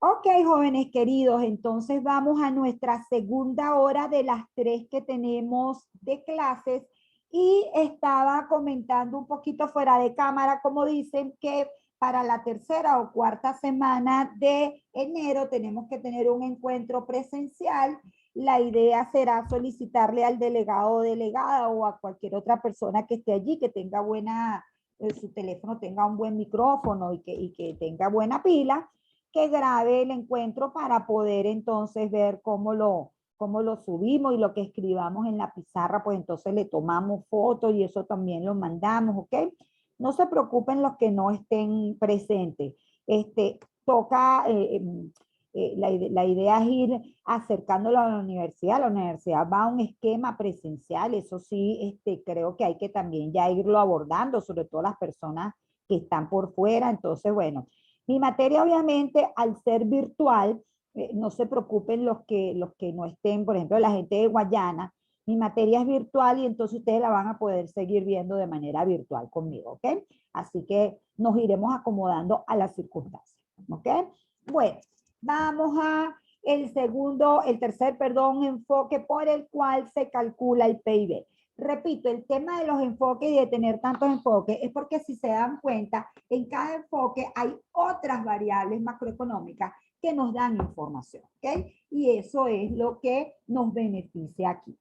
Ok, jóvenes queridos, entonces vamos a nuestra segunda hora de las 3 que tenemos de clases y estaba comentando un poquito fuera de cámara, como dicen, que para la tercera o cuarta semana de enero tenemos que tener un encuentro presencial. La idea será solicitarle al delegado o delegada o a cualquier otra persona que esté allí, que tenga buena, su teléfono tenga un buen micrófono y que tenga buena pila, que grabe el encuentro para poder entonces ver cómo lo subimos y lo que escribamos en la pizarra, pues entonces le tomamos fotos y eso también lo mandamos, ¿ok? No se preocupen los que no estén presentes. Toca, la idea es ir acercándolo a la universidad. La universidad va a un esquema presencial, eso sí, creo que hay que también ya irlo abordando, sobre todo las personas que están por fuera. Entonces, bueno, mi materia, obviamente, al ser virtual, no se preocupen los que no estén, por ejemplo, la gente de Guayana, mi materia es virtual y entonces ustedes la van a poder seguir viendo de manera virtual conmigo, ¿ok? Así que nos iremos acomodando a las circunstancias, ¿ok? Bueno, vamos a el tercer, perdón, enfoque por el cual se calcula el PIB. Repito, el tema de los enfoques y de tener tantos enfoques es porque si se dan cuenta, en cada enfoque hay otras variables macroeconómicas que nos dan información, ¿ok? Y eso es lo que nos beneficia aquí.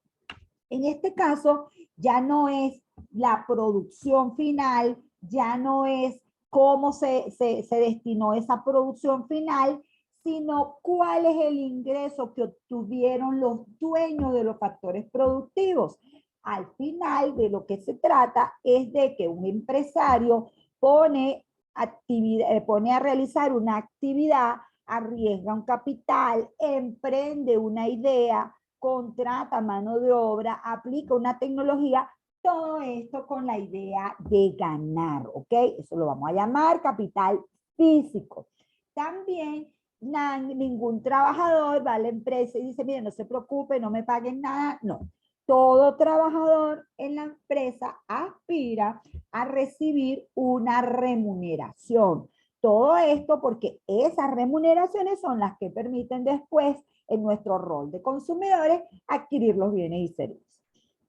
En este caso, ya no es la producción final, ya no es cómo se destinó esa producción final, sino cuál es el ingreso que obtuvieron los dueños de los factores productivos. Al final, de lo que se trata es de que un empresario pone a realizar una actividad, arriesga un capital, emprende una idea, contrata mano de obra, aplica una tecnología, todo esto con la idea de ganar, ¿ok? Eso lo vamos a llamar capital físico. También ningún trabajador va a la empresa y dice, mire, no se preocupe, no me paguen nada. No, todo trabajador en la empresa aspira a recibir una remuneración. Todo esto porque esas remuneraciones son las que permiten después, en nuestro rol de consumidores, adquirir los bienes y servicios.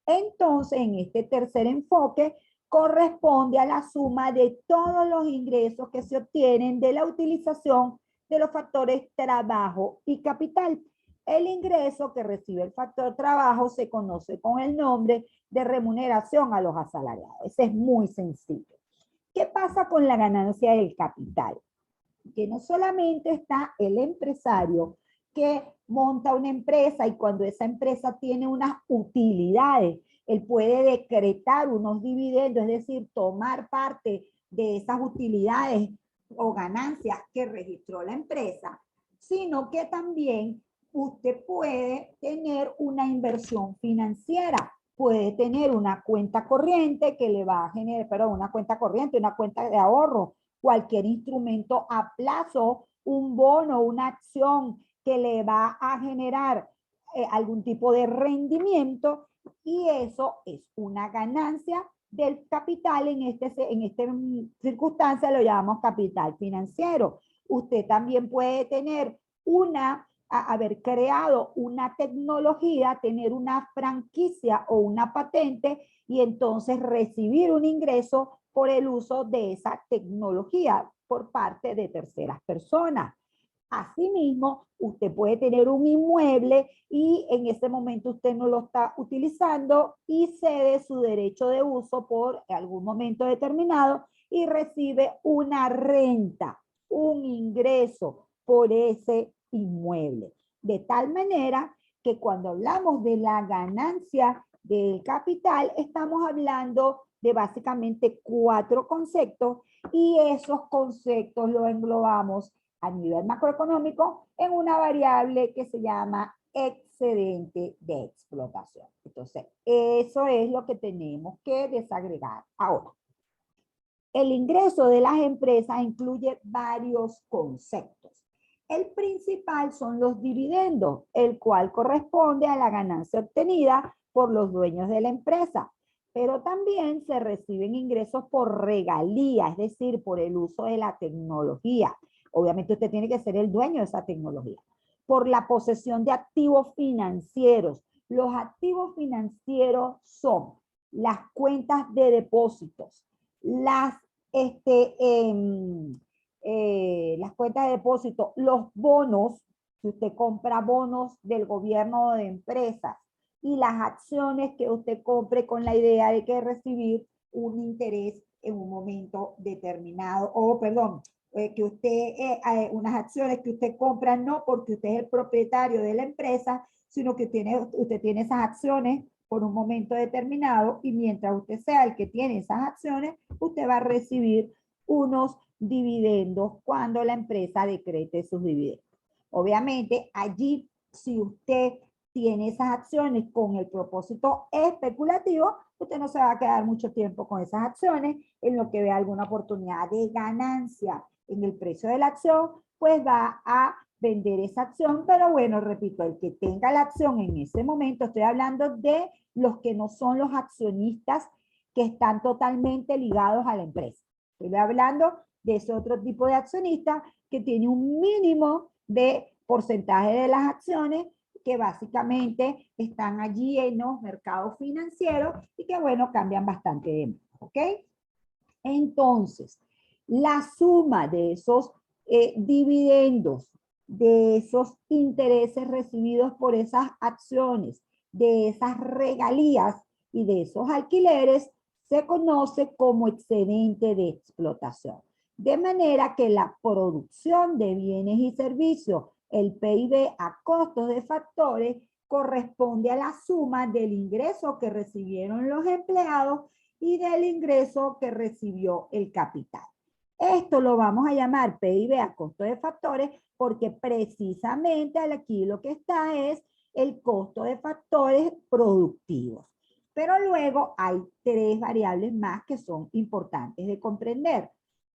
Entonces, en este tercer enfoque, corresponde a la suma de todos los ingresos que se obtienen de la utilización de los factores trabajo y capital. El ingreso que recibe el factor trabajo se conoce con el nombre de remuneración a los asalariados. Ese es muy sencillo. ¿Qué pasa con la ganancia del capital? Que no solamente está el empresario que monta una empresa y cuando esa empresa tiene unas utilidades, él puede decretar unos dividendos, es decir, tomar parte de esas utilidades o ganancias que registró la empresa, sino que también usted puede tener una inversión financiera, puede tener una cuenta corriente que le va a generar, perdón, una cuenta corriente, una cuenta de ahorro, cualquier instrumento a plazo, un bono, una acción que le va a generar algún tipo de rendimiento y eso es una ganancia del capital. En esta circunstancia lo llamamos capital financiero. Usted también puede tener haber creado una tecnología, tener una franquicia o una patente y entonces recibir un ingreso por el uso de esa tecnología por parte de terceras personas. Asimismo, usted puede tener un inmueble y en ese momento usted no lo está utilizando y cede su derecho de uso por algún momento determinado y recibe una renta, un ingreso por ese inmueble. De tal manera que cuando hablamos de la ganancia del capital, estamos hablando de básicamente 4 conceptos y esos conceptos los englobamos a nivel macroeconómico en una variable que se llama excedente de explotación. Entonces, eso es lo que tenemos que desagregar ahora. El ingreso de las empresas incluye varios conceptos. El principal son los dividendos, el cual corresponde a la ganancia obtenida por los dueños de la empresa. Pero también se reciben ingresos por regalía, es decir, por el uso de la tecnología. Obviamente usted tiene que ser el dueño de esa tecnología. Por la posesión de activos financieros. Los activos financieros son las cuentas de depósitos, las cuentas de depósito, los bonos, si usted compra bonos del gobierno o de empresas, y las acciones que usted compre con la idea de que recibir un interés en un momento determinado, o perdón, que usted, unas acciones que usted compra no porque usted es el propietario de la empresa, sino que usted tiene esas acciones por un momento determinado y mientras usted sea el que tiene esas acciones, usted va a recibir unos dividendos cuando la empresa decrete sus dividendos. Obviamente, allí, si usted tiene esas acciones con el propósito especulativo, usted no se va a quedar mucho tiempo con esas acciones, en lo que vea alguna oportunidad de ganancia en el precio de la acción, pues va a vender esa acción, pero bueno, repito, el que tenga la acción en ese momento, estoy hablando de los que no son los accionistas que están totalmente ligados a la empresa. Estoy hablando de ese otro tipo de accionista que tiene un mínimo de porcentaje de las acciones que básicamente están allí en los mercados financieros y que, bueno, cambian bastante de más, ¿ok? Entonces, la suma de esos dividendos, de esos intereses recibidos por esas acciones, de esas regalías y de esos alquileres, se conoce como excedente de explotación. De manera que la producción de bienes y servicios, el PIB a costos de factores, corresponde a la suma del ingreso que recibieron los empleados y del ingreso que recibió el capital. Esto lo vamos a llamar PIB a costo de factores porque precisamente aquí lo que está es el costo de factores productivos. Pero luego hay tres variables más que son importantes de comprender.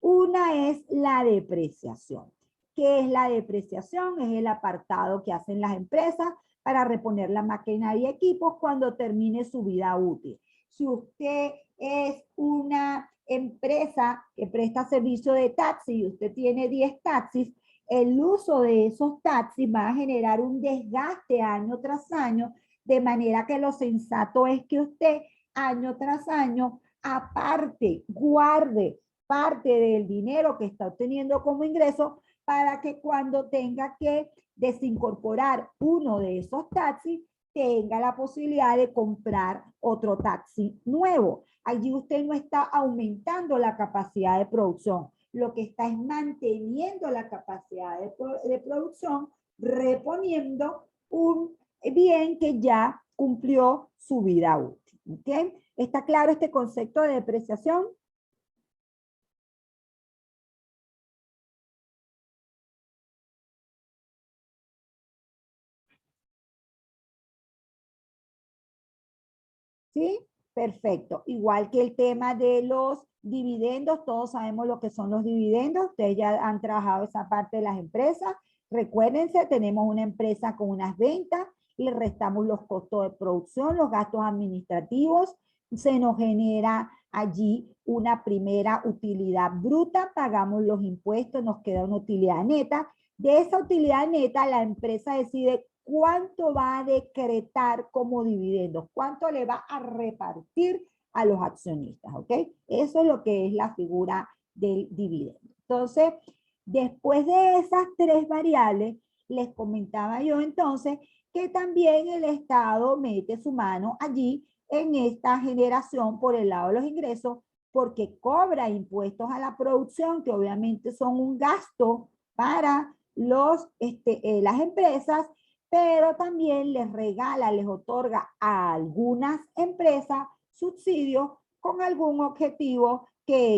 Una es la depreciación. ¿Qué es la depreciación? Es el apartado que hacen las empresas para reponer la maquinaria y equipos cuando termine su vida útil. Si usted es una empresa que presta servicio de taxi y usted tiene 10 taxis, el uso de esos taxis va a generar un desgaste año tras año, de manera que lo sensato es que usted año tras año aparte, guarde parte del dinero que está obteniendo como ingreso para que cuando tenga que desincorporar uno de esos taxis, tenga la posibilidad de comprar otro taxi nuevo. Allí usted no está aumentando la capacidad de producción, lo que está es manteniendo la capacidad de producción, reponiendo un bien que ya cumplió su vida útil. ¿Okay? ¿Está claro este concepto de depreciación? ¿Sí? Perfecto. Igual que el tema de los dividendos, todos sabemos lo que son los dividendos. Ustedes ya han trabajado esa parte de las empresas. Recuérdense, tenemos una empresa con unas ventas, le restamos los costos de producción, los gastos administrativos, se nos genera allí una primera utilidad bruta, pagamos los impuestos, nos queda una utilidad neta. De esa utilidad neta, la empresa decide cuánto va a decretar como dividendos, cuánto le va a repartir a los accionistas, ¿ok? Eso es lo que es la figura del dividendo. Entonces, después de esas tres variables, les comentaba yo entonces que también el Estado mete su mano allí en esta generación por el lado de los ingresos, porque cobra impuestos a la producción, que obviamente son un gasto para las empresas, pero también les regala, les otorga a algunas empresas subsidios con algún objetivo que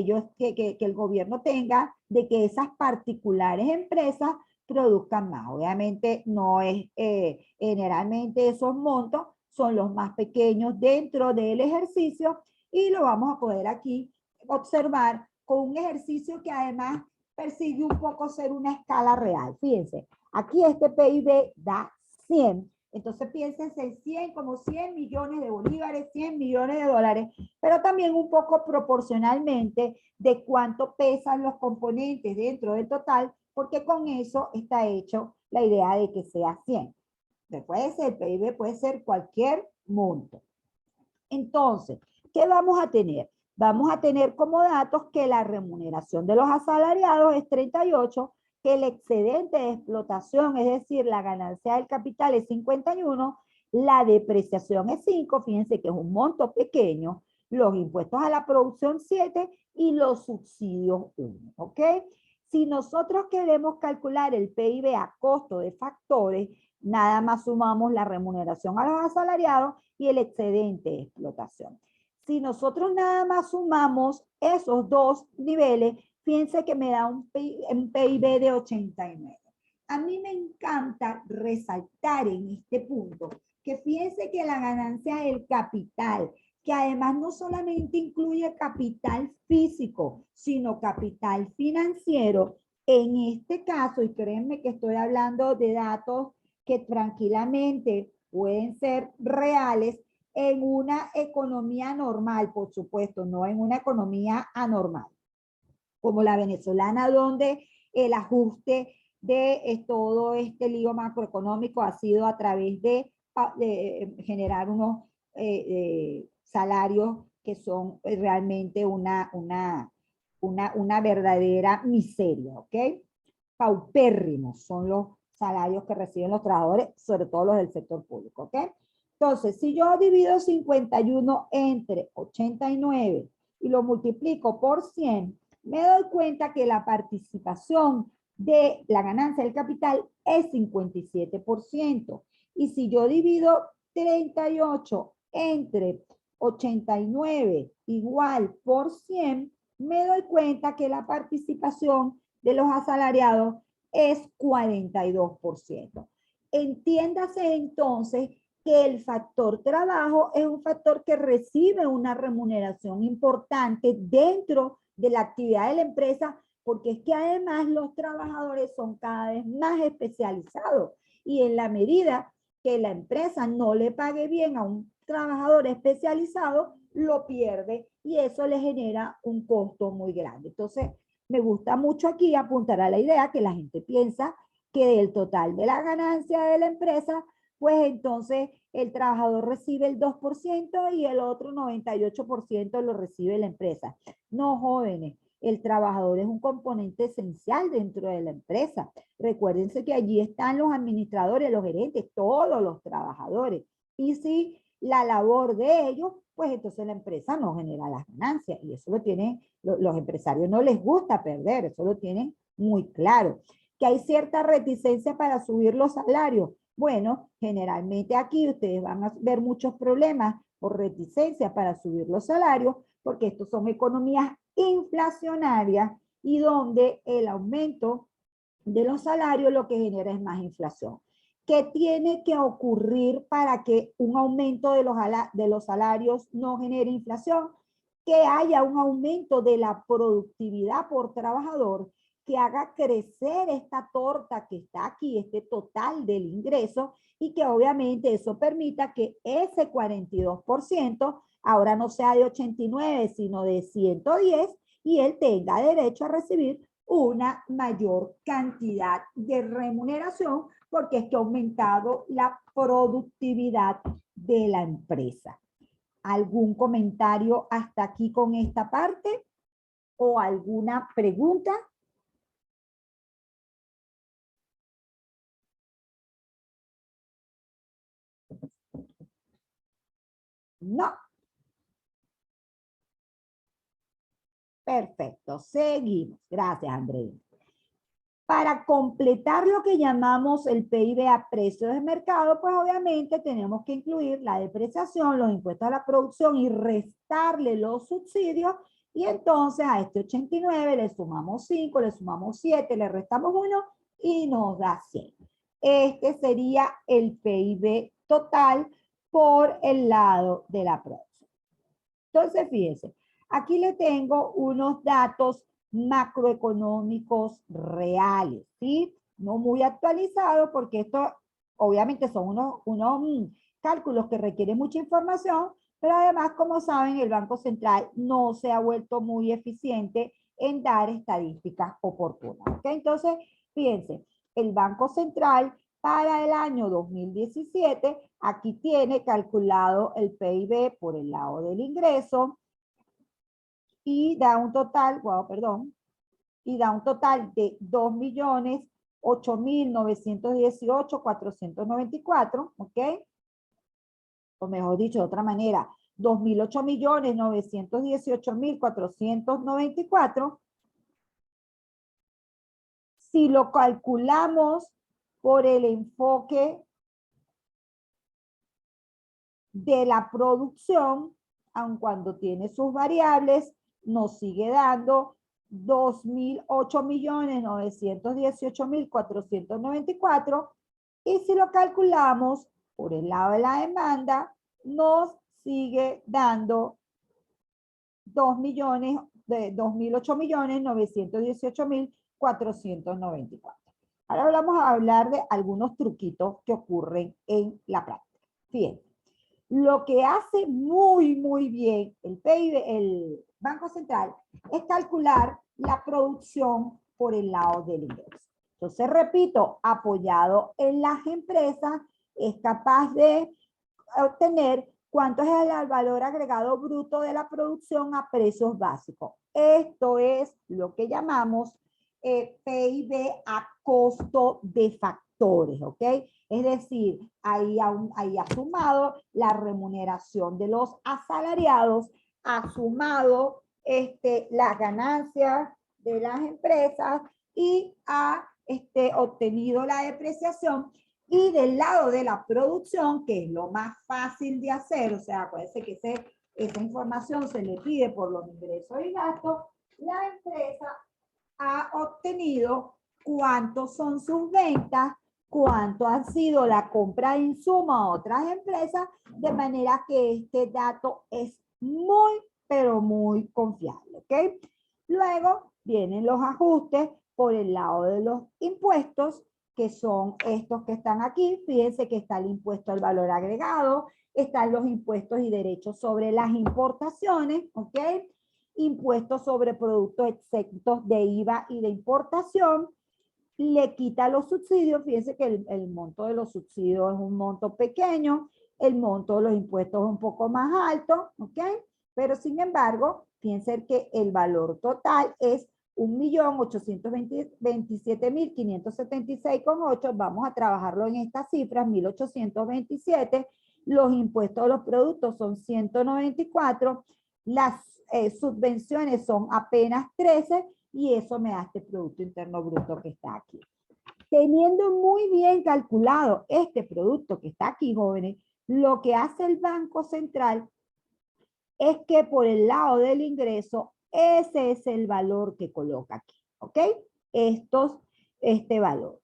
el gobierno tenga de que esas particulares empresas produzcan más. Obviamente no es, generalmente esos montos son los más pequeños dentro del ejercicio y lo vamos a poder aquí observar con un ejercicio que además persigue un poco ser una escala real. Fíjense, aquí este PIB da 100, Entonces piénsense en 100, como 100 millones de bolívares, 100 millones de dólares, pero también un poco proporcionalmente de cuánto pesan los componentes dentro del total, porque con eso está hecho la idea de que sea 100. Puede ser, el PIB puede ser cualquier monto. Entonces, ¿qué vamos a tener? Vamos a tener como datos que la remuneración de los asalariados es 38, que el excedente de explotación, es decir, la ganancia del capital es 51, la depreciación es 5, fíjense que es un monto pequeño, los impuestos a la producción 7 y los subsidios 1, ¿ok? Si nosotros queremos calcular el PIB a costo de factores, nada más sumamos la remuneración a los asalariados y el excedente de explotación. Si nosotros nada más sumamos esos dos niveles, fíjense que me da un PIB de 89. A mí me encanta resaltar en este punto que fíjense que la ganancia del capital, que además no solamente incluye capital físico, sino capital financiero, en este caso, y créanme que estoy hablando de datos que tranquilamente pueden ser reales en una economía normal, por supuesto, no en una economía anormal, como la venezolana, donde el ajuste de todo este lío macroeconómico ha sido a través de generar unos salarios que son realmente una verdadera miseria, ¿ok? Paupérrimos son los salarios que reciben los trabajadores, sobre todo los del sector público, ¿ok? Entonces, si yo divido 51 entre 89 y lo multiplico por 100, me doy cuenta que la participación de la ganancia del capital es 57%. Y si yo divido 38 entre 89 igual por 100, me doy cuenta que la participación de los asalariados es 42%. Entiéndase entonces que el factor trabajo es un factor que recibe una remuneración importante dentro de la actividad de la empresa, porque es que además los trabajadores son cada vez más especializados y en la medida que la empresa no le pague bien a un trabajador especializado, lo pierde y eso le genera un costo muy grande. Entonces, me gusta mucho aquí apuntar a la idea que la gente piensa que del total de la ganancia de la empresa, pues entonces el trabajador recibe el 2% y el otro 98% lo recibe la empresa. No, jóvenes, el trabajador es un componente esencial dentro de la empresa. Recuérdense que allí están los administradores, los gerentes, todos los trabajadores. Y si la labor de ellos, pues entonces la empresa no genera las ganancias. Y eso lo tienen, los empresarios no les gusta perder, eso lo tienen muy claro. Que hay cierta reticencia para subir los salarios. Bueno, generalmente aquí ustedes van a ver muchos problemas por reticencia para subir los salarios, porque estos son economías inflacionarias y donde el aumento de los salarios lo que genera es más inflación. ¿Qué tiene que ocurrir para que un aumento de los salarios no genere inflación? Que haya un aumento de la productividad por trabajador que haga crecer esta torta que está aquí, este total del ingreso, y que obviamente eso permita que ese 42% ahora no sea de 89, sino de 110, y él tenga derecho a recibir una mayor cantidad de remuneración porque es que ha aumentado la productividad de la empresa. ¿Algún comentario hasta aquí con esta parte? ¿O alguna pregunta? No. Perfecto, seguimos. Gracias, Andrea. Para completar lo que llamamos el PIB a precios de mercado, pues obviamente tenemos que incluir la depreciación, los impuestos a la producción y restarle los subsidios. Y entonces a este 89 le sumamos 5, le sumamos 7, le restamos 1 y nos da 100. Este sería el PIB total por el lado de la producción. Entonces, fíjense, aquí le tengo unos datos macroeconómicos reales, ¿sí? No muy actualizados porque esto obviamente son unos cálculos que requieren mucha información, pero además, como saben, el Banco Central no se ha vuelto muy eficiente en dar estadísticas oportunas. ¿Ok? Entonces, fíjense, el Banco Central para el año 2017, aquí tiene calculado el PIB por el lado del ingreso y da un total, wow, perdón, y da un total de 2.008.918.494, ¿ok? O mejor dicho, de otra manera, 2.008.918.494. Si lo calculamos por el enfoque de la producción, aun cuando tiene sus variables, nos sigue dando 2.008.918.494. Y si lo calculamos por el lado de la demanda, nos sigue dando 2.008.918.494. Ahora vamos a hablar de algunos truquitos que ocurren en la práctica. Fíjense, lo que hace muy bien el PIB, el Banco Central, es calcular la producción por el lado del ingreso. Entonces, repito, apoyado en las empresas, es capaz de obtener cuánto es el valor agregado bruto de la producción a precios básicos. Esto es lo que llamamos PIB a costo de factores, ¿ok? Es decir, ahí ha sumado la remuneración de los asalariados, ha sumado las ganancias de las empresas y ha obtenido la depreciación. Y del lado de la producción, que es lo más fácil de hacer, o sea, acuérdense que esa información se le pide por los ingresos y gastos, la empresa ha obtenido cuántos son sus ventas, cuánto ha sido la compra de insumos a otras empresas, de manera que este dato es muy, pero muy confiable, ¿ok? Luego vienen los ajustes por el lado de los impuestos, que son estos que están aquí. Fíjense que está el impuesto al valor agregado, están los impuestos y derechos sobre las importaciones, ¿ok? Impuestos sobre productos exentos de IVA y de importación. Le quita los subsidios. Fíjense que el monto de los subsidios es un monto pequeño, el monto de los impuestos es un poco más alto, ¿ok? Pero sin embargo, fíjense que el valor total es 1.827.576,8. Vamos a trabajarlo en estas cifras, 1.827. Los impuestos de los productos son 194. Las subvenciones son apenas 13 y eso me da este Producto Interno Bruto que está aquí. Teniendo muy bien calculado este producto que está aquí, jóvenes, lo que hace el Banco Central es que por el lado del ingreso, ese es el valor que coloca aquí, ¿ok? Este valor.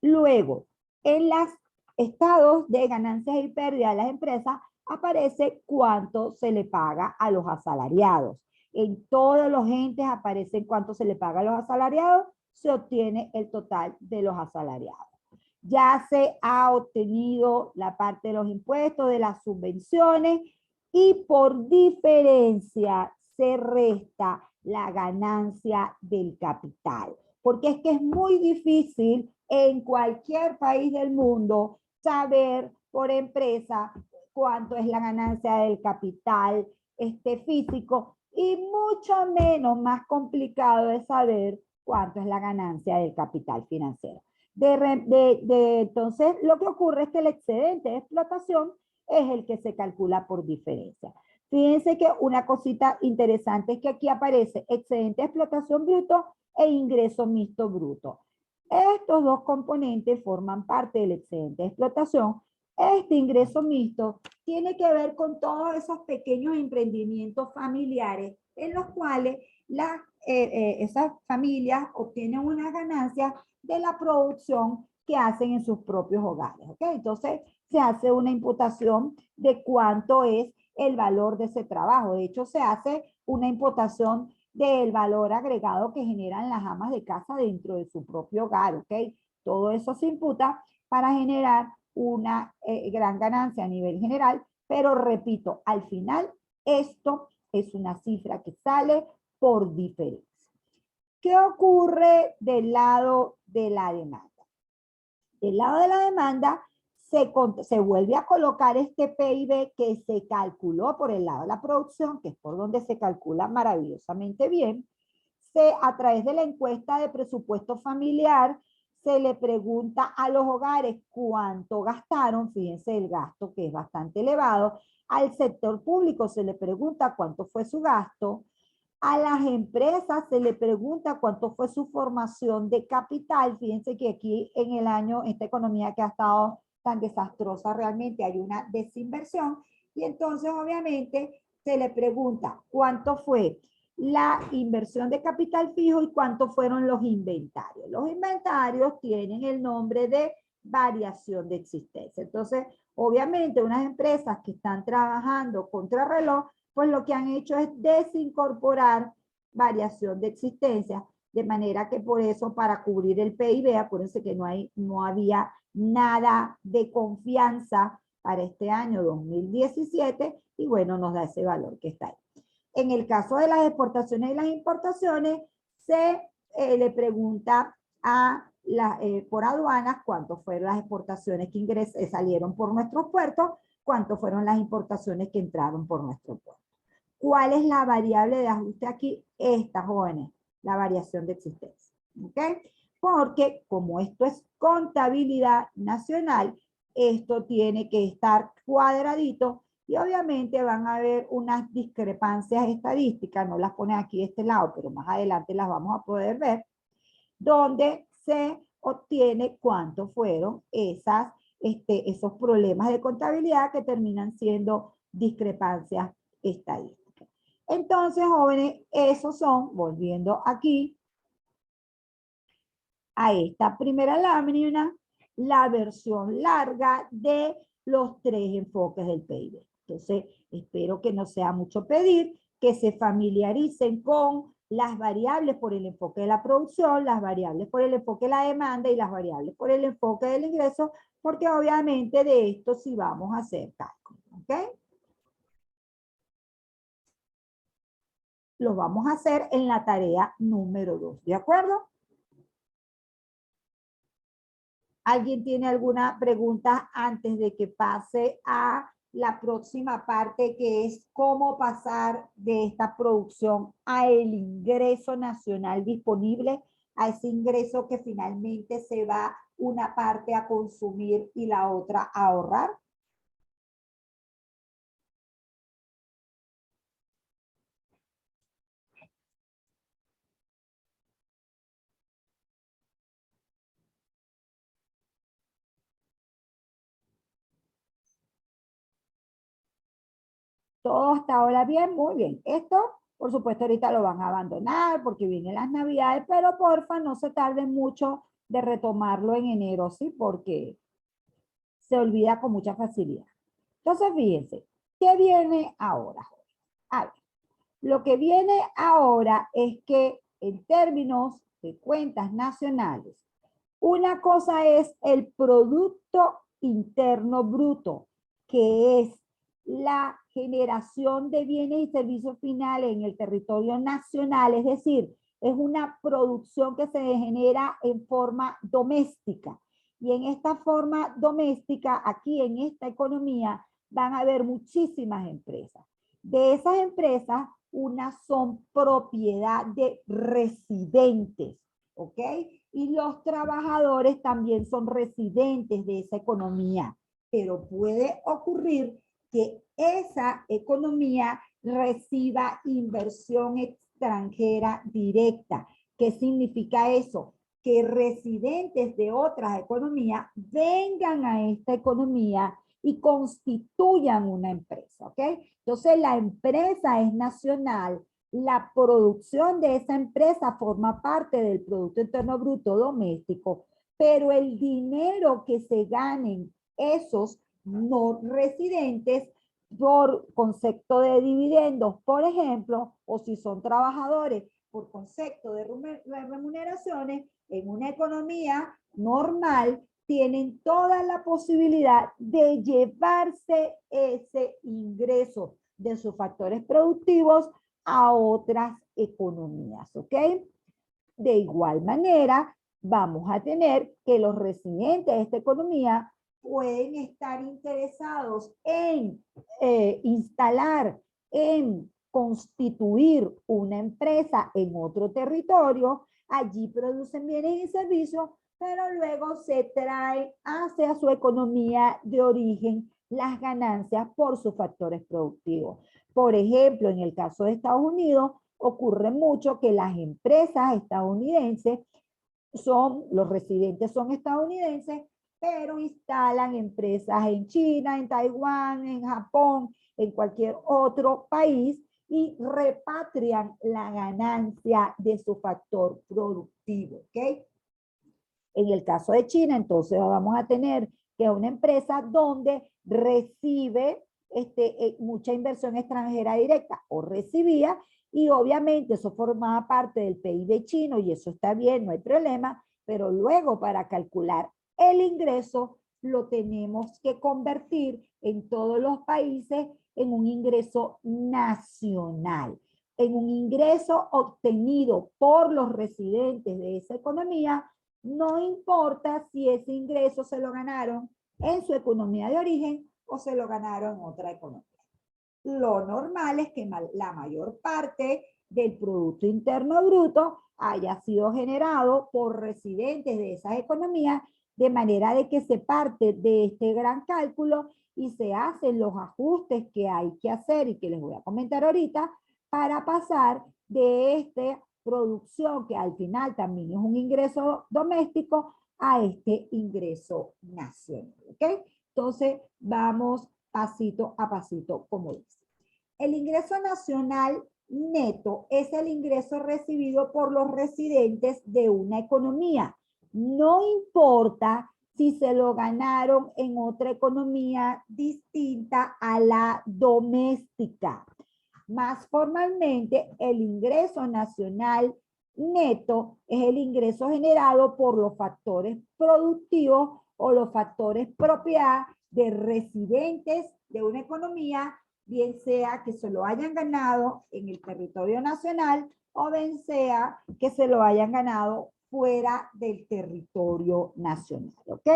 Luego, en los estados de ganancias y pérdidas de las empresas, aparece cuánto se le paga a los asalariados. En todos los entes aparece cuánto se le paga a los asalariados, se obtiene el total de los asalariados. Ya se ha obtenido la parte de los impuestos, de las subvenciones, y por diferencia se resta la ganancia del capital. Porque es que es muy difícil en cualquier país del mundo saber por empresa cuánto es la ganancia del capital físico, y mucho menos más complicado es saber cuánto es la ganancia del capital financiero. Entonces, lo que ocurre es que el excedente de explotación es el que se calcula por diferencia. Fíjense que una cosita interesante es que aquí aparece excedente de explotación bruto e ingreso mixto bruto. Estos dos componentes forman parte del excedente de explotación. Este ingreso mixto tiene que ver con todos esos pequeños emprendimientos familiares en los cuales esas familias obtienen unas ganancias de la producción que hacen en sus propios hogares. ¿Ok? Entonces, se hace una imputación de cuánto es el valor de ese trabajo. De hecho, se hace una imputación del valor agregado que generan las amas de casa dentro de su propio hogar, ¿ok? Todo eso se imputa para generar una gran ganancia a nivel general, pero repito, al final esto es una cifra que sale por diferencia. ¿Qué ocurre del lado de la demanda? Del lado de la demanda se vuelve a colocar este PIB que se calculó por el lado de la producción, que es por donde se calcula maravillosamente bien. A través de la encuesta de presupuesto familiar, se le pregunta a los hogares cuánto gastaron, fíjense el gasto que es bastante elevado, al sector público se le pregunta cuánto fue su gasto, a las empresas se le pregunta cuánto fue su formación de capital. Fíjense que aquí en el año, esta economía que ha estado tan desastrosa, realmente hay una desinversión. Y entonces, obviamente, se le pregunta cuánto fue la inversión de capital fijo y cuánto fueron los inventarios. Los inventarios tienen el nombre de variación de existencia. Entonces, obviamente, unas empresas que están trabajando contra reloj, pues lo que han hecho es desincorporar variación de existencia, de manera que por eso para cubrir el PIB, acuérdense que no había nada de confianza para este año 2017 y bueno, nos da ese valor que está ahí. En el caso de las exportaciones y las importaciones, se le pregunta por aduanas cuánto fueron las exportaciones que salieron por nuestros puertos, cuánto fueron las importaciones que entraron por nuestro puerto. ¿Cuál es la variable de ajuste aquí? Esta, jóvenes, la variación de existencia. ¿Ok? Porque como esto es contabilidad nacional, esto tiene que estar cuadradito y obviamente van a haber unas discrepancias estadísticas, no las pone aquí de este lado, pero más adelante las vamos a poder ver, donde se obtiene cuántos fueron esos problemas de contabilidad que terminan siendo discrepancias estadísticas. Entonces, jóvenes, esos son, volviendo aquí a esta primera lámina, la versión larga de los tres enfoques del PIB. Entonces, espero que no sea mucho pedir, que se familiaricen con las variables por el enfoque de la producción, las variables por el enfoque de la demanda y las variables por el enfoque del ingreso, porque obviamente de esto sí vamos a hacer cálculos, ¿ok? Lo vamos a hacer en la tarea número 2, ¿de acuerdo? ¿Alguien tiene alguna pregunta antes de que pase a la próxima parte, que es cómo pasar de esta producción a el ingreso nacional disponible, a ese ingreso que finalmente se va una parte a consumir y la otra a ahorrar? Todo hasta ahora bien, muy bien. Esto, por supuesto, ahorita lo van a abandonar porque vienen las navidades, pero porfa, no se tarden mucho de retomarlo en enero, ¿sí? Porque se olvida con mucha facilidad. Entonces, fíjense, ¿qué viene ahora? A ver, lo que viene ahora es que en términos de cuentas nacionales, una cosa es el Producto Interno Bruto, que es la generación de bienes y servicios finales en el territorio nacional, es decir, es una producción que se genera en forma doméstica. Y en esta forma doméstica, aquí en esta economía, van a haber muchísimas empresas. De esas empresas, unas son propiedad de residentes, ¿ok? Y los trabajadores también son residentes de esa economía, pero puede ocurrir que esa economía reciba inversión extranjera directa. ¿Qué significa eso? Que residentes de otras economías vengan a esta economía y constituyan una empresa, ¿ok? Entonces la empresa es nacional, la producción de esa empresa forma parte del Producto Interno Bruto doméstico, pero el dinero que se ganen esos no residentes por concepto de dividendos, por ejemplo, o si son trabajadores por concepto de remuneraciones, en una economía normal tienen toda la posibilidad de llevarse ese ingreso de sus factores productivos a otras economías, ¿ok? De igual manera, vamos a tener que los residentes de esta economía pueden estar interesados en instalar, en constituir una empresa en otro territorio. Allí producen bienes y servicios, pero luego se trae hacia su economía de origen las ganancias por sus factores productivos. Por ejemplo, en el caso de Estados Unidos, ocurre mucho que las empresas estadounidenses los residentes son estadounidenses, pero instalan empresas en China, en Taiwán, en Japón, en cualquier otro país y repatrian la ganancia de su factor productivo, ¿ok? En el caso de China, entonces vamos a tener que es una empresa donde recibe mucha inversión extranjera directa o recibía, y obviamente eso formaba parte del PIB chino y eso está bien, no hay problema, pero luego para calcular el ingreso lo tenemos que convertir en todos los países en un ingreso nacional, en un ingreso obtenido por los residentes de esa economía. No importa si ese ingreso se lo ganaron en su economía de origen o se lo ganaron en otra economía. Lo normal es que la mayor parte del Producto Interno Bruto haya sido generado por residentes de esas economías, de manera de que se parte de este gran cálculo y se hacen los ajustes que hay que hacer y que les voy a comentar ahorita para pasar de esta producción, que al final también es un ingreso doméstico, a este ingreso nacional. ¿Ok? Entonces, vamos pasito a pasito, como dice. El ingreso nacional neto es el ingreso recibido por los residentes de una economía. No importa si se lo ganaron en otra economía distinta a la doméstica. Más formalmente, el ingreso nacional neto es el ingreso generado por los factores productivos o los factores propiedad de residentes de una economía, bien sea que se lo hayan ganado en el territorio nacional o bien sea que se lo hayan ganado fuera del territorio nacional, ¿ok?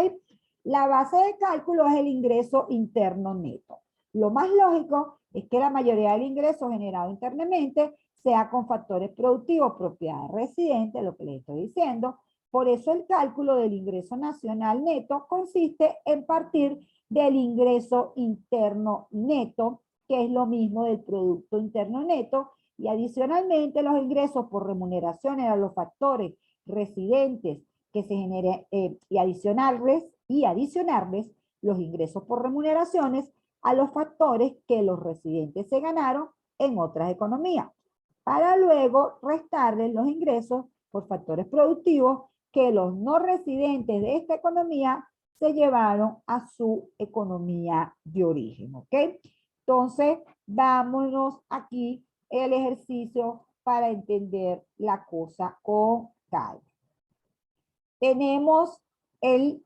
La base de cálculo es el ingreso interno neto. Lo más lógico es que la mayoría del ingreso generado internamente sea con factores productivos, propiedad residente, lo que les estoy diciendo. Por eso el cálculo del ingreso nacional neto consiste en partir del ingreso interno neto, que es lo mismo del Producto Interno Neto, y adicionalmente los ingresos por remuneraciones a los factores residentes que se generen y adicionarles los ingresos por remuneraciones a los factores que los residentes se ganaron en otras economías, para luego restarles los ingresos por factores productivos que los no residentes de esta economía se llevaron a su economía de origen, ¿ok? Entonces, vámonos aquí el ejercicio para entender la cosa con calma. Tenemos el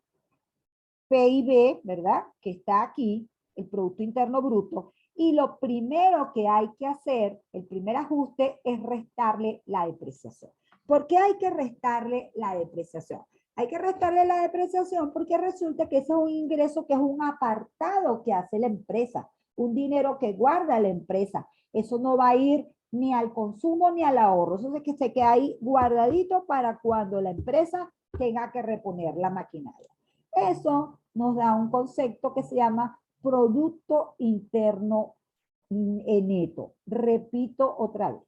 PIB, ¿verdad? Que está aquí, el Producto Interno Bruto, y lo primero que hay que hacer, el primer ajuste, es restarle la depreciación. ¿Por qué hay que restarle la depreciación? Hay que restarle la depreciación porque resulta que ese es un ingreso que es un apartado que hace la empresa, un dinero que guarda la empresa. Eso no va a ir ni al consumo ni al ahorro. Eso es que se queda ahí guardadito para cuando la empresa tenga que reponer la maquinaria. Eso nos da un concepto que se llama Producto Interno Neto. Repito otra vez.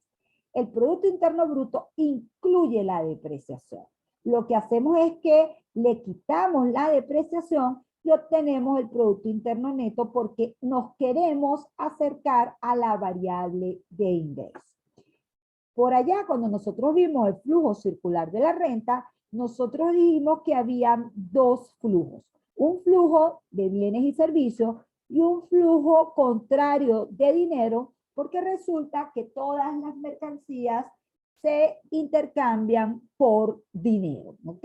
El Producto Interno Bruto incluye la depreciación. Lo que hacemos es que le quitamos la depreciación y obtenemos el Producto Interno Neto porque nos queremos acercar a la variable de ingreso. Por allá, cuando nosotros vimos el flujo circular de la renta, nosotros dijimos que había dos flujos. Un flujo de bienes y servicios y un flujo contrario de dinero, porque resulta que todas las mercancías se intercambian por dinero, ¿ok?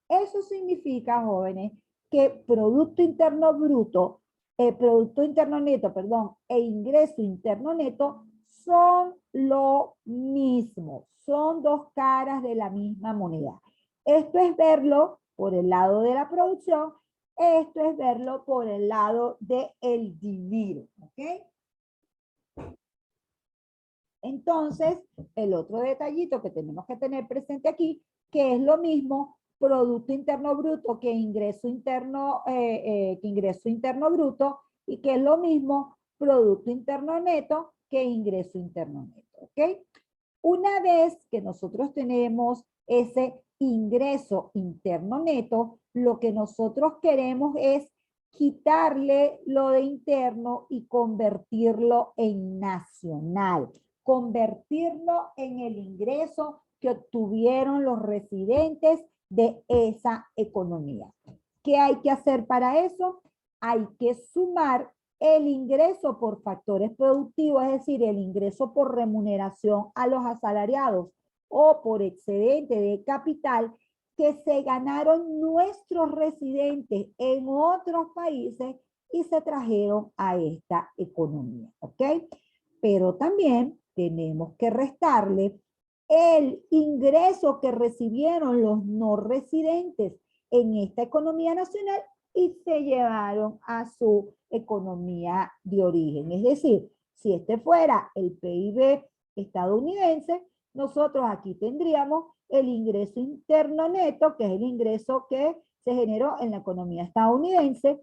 Eso significa, jóvenes, que Producto Interno Neto, perdón, e ingreso interno neto son lo mismo, son dos caras de la misma moneda. Esto es verlo por el lado de la producción, esto es verlo por el lado del dinero, ¿ok? Entonces, el otro detallito que tenemos que tener presente aquí, que es lo mismo Producto Interno Bruto que ingreso interno bruto, y que es lo mismo Producto Interno Neto que ingreso interno neto, ¿ok? Una vez que nosotros tenemos ese ingreso interno neto, lo que nosotros queremos es quitarle lo de interno y convertirlo en nacional, convertirlo en el ingreso que obtuvieron los residentes de esa economía. ¿Qué hay que hacer para eso? Hay que sumar el ingreso por factores productivos, es decir, el ingreso por remuneración a los asalariados o por excedente de capital que se ganaron nuestros residentes en otros países y se trajeron a esta economía, ¿ok? Pero también tenemos que restarle el ingreso que recibieron los no residentes en esta economía nacional y se llevaron a su economía de origen. Es decir, si este fuera el PIB estadounidense, nosotros aquí tendríamos el ingreso interno neto, que es el ingreso que se generó en la economía estadounidense.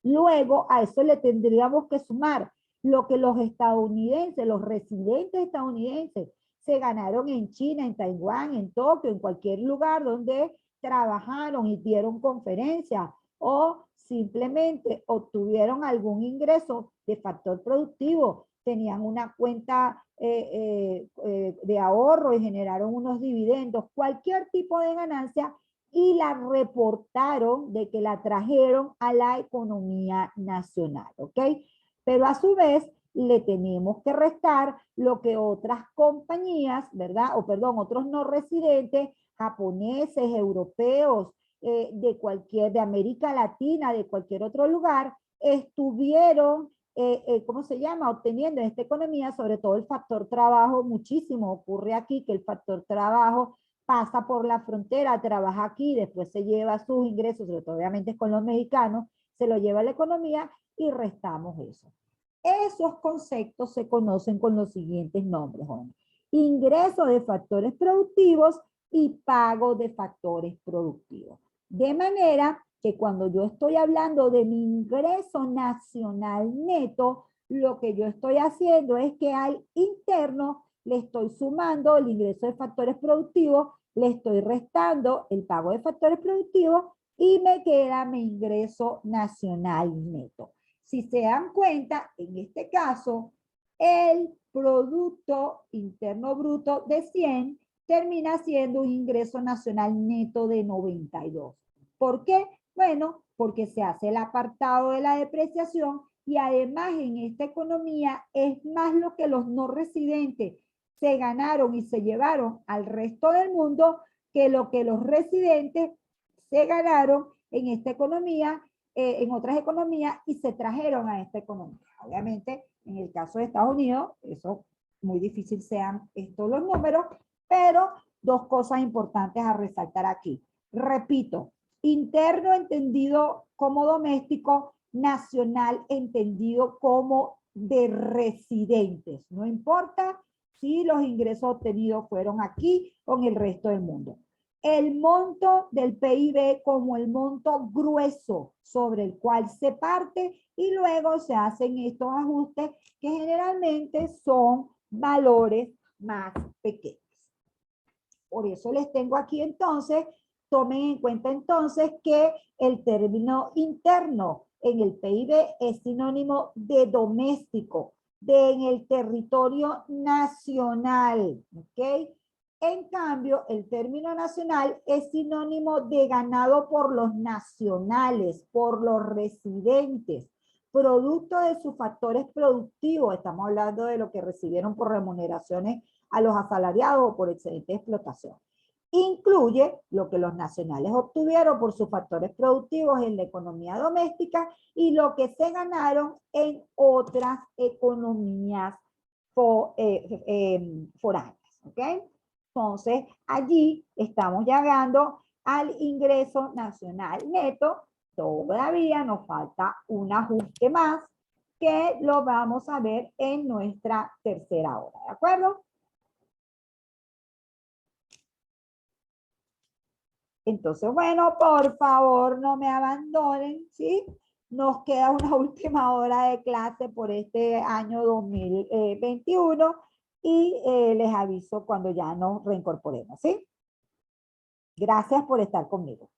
Luego a eso le tendríamos que sumar lo que los estadounidenses, los residentes estadounidenses, se ganaron en China, en Taiwán, en Tokio, en cualquier lugar donde trabajaron y dieron conferencias o simplemente obtuvieron algún ingreso de factor productivo, tenían una cuenta de ahorro y generaron unos dividendos, cualquier tipo de ganancia, y la reportaron de que la trajeron a la economía nacional, ¿ok? Pero a su vez le tenemos que restar lo que otras compañías, ¿verdad? O perdón, otros no residentes, japoneses, europeos, de América Latina, de cualquier otro lugar, estuvieron, ¿cómo se llama? Obteniendo en esta economía, sobre todo el factor trabajo, muchísimo ocurre aquí que el factor trabajo pasa por la frontera, trabaja aquí, después se lleva sus ingresos, sobre todo obviamente con los mexicanos, se lo lleva a la economía y restamos eso. Esos conceptos se conocen con los siguientes nombres, jóvenes. Ingreso de factores productivos y pago de factores productivos. De manera que cuando yo estoy hablando de mi ingreso nacional neto, lo que yo estoy haciendo es que al interno le estoy sumando el ingreso de factores productivos, le estoy restando el pago de factores productivos y me queda mi ingreso nacional neto. Si se dan cuenta, en este caso, el Producto Interno Bruto de 100 termina siendo un ingreso nacional neto de 92. ¿Por qué? Bueno, porque se hace el apartado de la depreciación y además en esta economía es más lo que los no residentes se ganaron y se llevaron al resto del mundo que lo que los residentes se ganaron en esta economía, en otras economías y se trajeron a esta economía. Obviamente, en el caso de Estados Unidos, eso muy difícil sean estos los números, pero dos cosas importantes a resaltar aquí. Repito, interno entendido como doméstico, nacional entendido como de residentes. No importa si los ingresos obtenidos fueron aquí o en el resto del mundo. El monto del PIB como el monto grueso sobre el cual se parte y luego se hacen estos ajustes que generalmente son valores más pequeños. Por eso les tengo aquí entonces, tomen en cuenta entonces que el término interno en el PIB es sinónimo de doméstico, de en el territorio nacional, ¿ok? En cambio, el término nacional es sinónimo de ganado por los nacionales, por los residentes, producto de sus factores productivos. Estamos hablando de lo que recibieron por remuneraciones a los asalariados o por excedente de explotación. incluye lo que los nacionales obtuvieron por sus factores productivos en la economía doméstica y lo que se ganaron en otras economías foráneas, ¿ok? Entonces, allí estamos llegando al ingreso nacional neto. Todavía nos falta un ajuste más que lo vamos a ver en nuestra tercera hora, ¿de acuerdo? Entonces, bueno, por favor, no me abandonen, ¿sí? Nos queda una última hora de clase por este año 2021 y les aviso cuando ya nos reincorporemos, ¿sí? Gracias por estar conmigo.